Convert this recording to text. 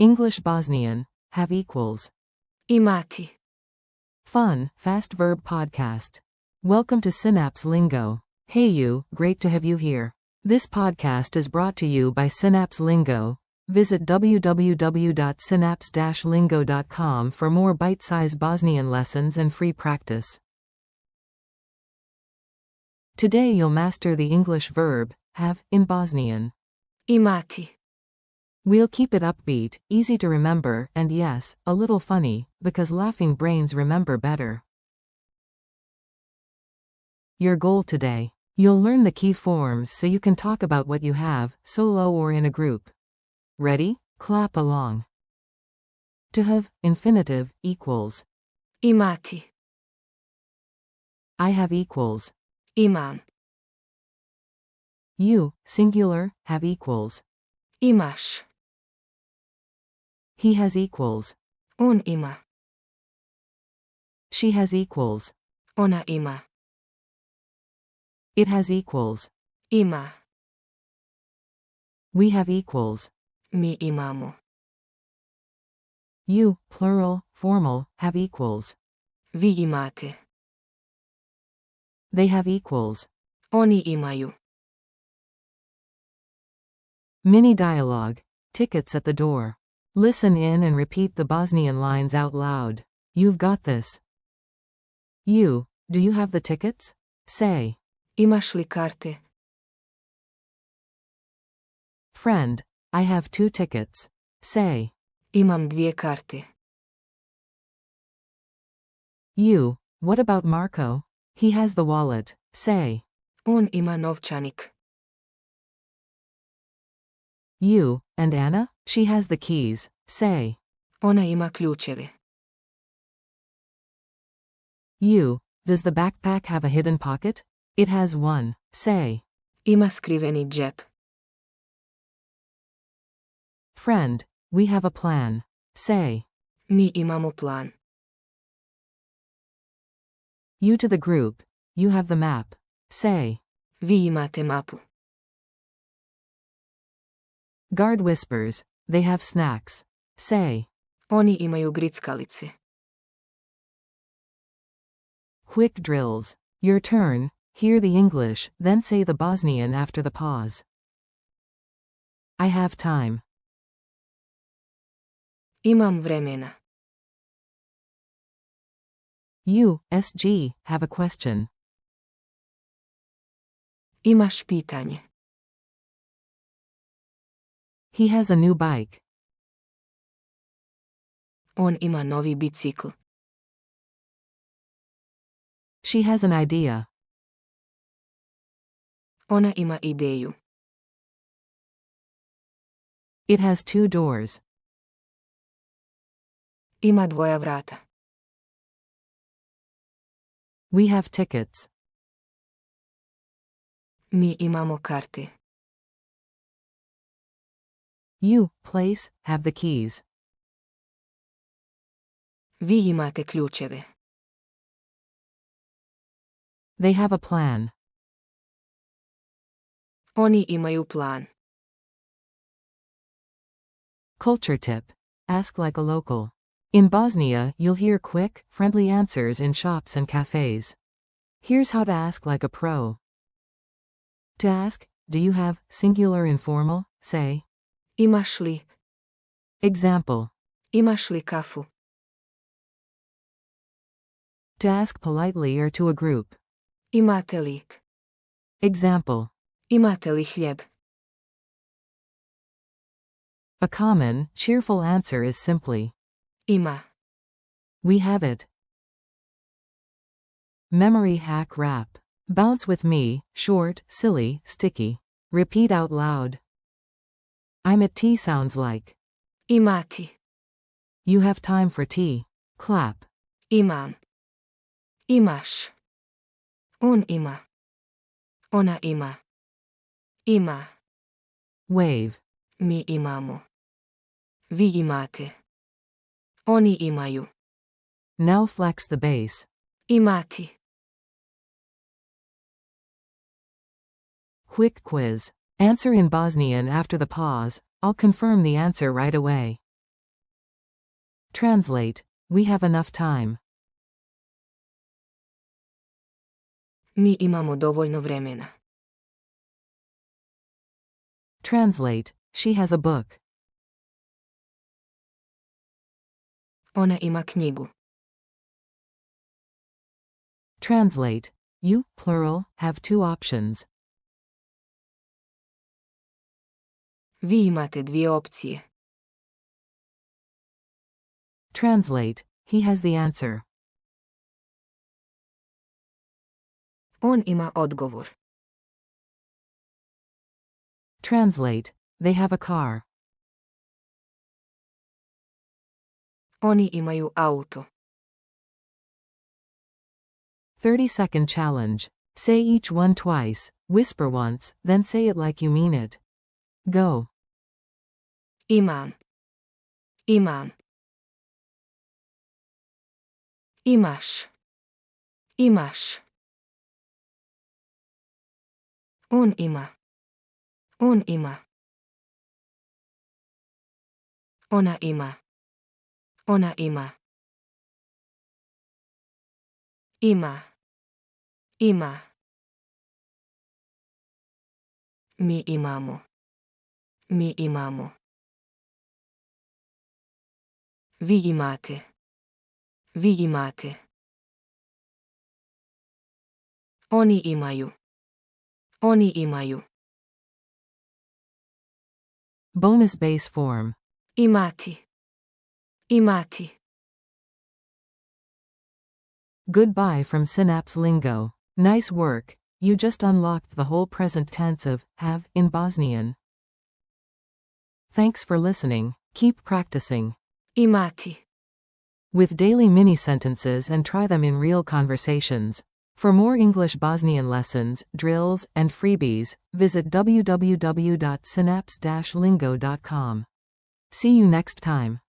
English Bosnian, have equals. Imati. Fun, fast verb podcast. Welcome to Synapse Lingo. Hey you, great to have you here. This podcast is brought to you by Synapse Lingo. Visit www.synapse-lingo.com for more bite-sized Bosnian lessons and free practice. Today you'll master the English verb, have, in Bosnian. Imati. We'll keep it upbeat, easy to remember, and yes, a little funny, because laughing brains remember better. Your goal today. You'll learn the key forms so you can talk about what you have, solo or in a group. Ready? Clap along. To have, infinitive, equals. Imati. I have equals. Imam. You, singular, have equals. Imaš. He has equals. On ima. She has equals. Ona ima. It has equals. Ima. We have equals. Mi imamo. You, plural, formal, have equals. Vi imate. They have equals. Oni imaju. Mini dialogue. Tickets at the door. Listen in and repeat the Bosnian lines out loud. You've got this. You, do you have the tickets? Say. Imaš li karte? Friend, I have 2 tickets. Say. Imam 2 karte. You, what about Marco? He has the wallet. Say. On ima novčanik. You, and Anna? She has the keys. Say. Ona ima ključeve. You, does the backpack have a hidden pocket? It has one. Say. Ima skriveni džep. Friend, we have a plan. Say. Mi imamo plan. You to the group. You have the map. Say. Vi imate mapu. Guard whispers. They have snacks. Say. Oni imaju grickalice. Quick drills. Your turn. Hear the English, then say the Bosnian after the pause. I have time. Imam vremena. You, SG, have a question. Imaš pitanje. He has a new bike. On ima novi bicikl. She has an idea. Ona ima ideju. It has 2 doors. Ima 2 vrata. We have tickets. Mi imamo karte. You, place, have the keys. Vi imate ključeve. They have a plan. Oni imaju plan. Culture tip. Ask like a local. In Bosnia, you'll hear quick, friendly answers in shops and cafes. Here's how to ask like a pro. To ask, do you have, singular informal, say. Imaš li? Example. Imaš li kafu? To ask politely or to a group. Imate li? Example. Imate li hljeb? A common, cheerful answer is simply. Ima. We have it. Memory hack rap. Bounce with me, short, silly, sticky. Repeat out loud. I'm at tea sounds like. Imati. You have time for tea. Clap. Imam. Imaš. On ima. Ona ima. Ima. Wave. Mi imamo. Vi imate. Oni imaju. Now flex the bass. Imati. Quick quiz. Answer in Bosnian after the pause. I'll confirm the answer right away. Translate. We have enough time. Mi imamo dovoljno vremena. Translate. She has a book. Ona ima knjigu. Translate. You, plural, have two options. Vi imate dvije opcije. Translate. He has the answer. On ima odgovor. Translate. They have a car. Oni imaju auto. 30-second challenge. Say each one twice, whisper once, then say it like you mean it. Go. Imam. Imam. Imaš. Imaš. On ima. On ima. Ona ima. Ona ima. Ima. Ima. Mi imamo. Mi imamo. Vi imate. Vi imate. Oni imaju. Oni imaju. Bonus base form. Imati. Imati. Goodbye from Synapse Lingo. Nice work, you just unlocked the whole present tense of have in Bosnian. Thanks for listening, keep practicing. Imati. With daily mini sentences and try them in real conversations. For more English Bosnian lessons, drills, and freebies, visit www.synapse-lingo.com. See you next time.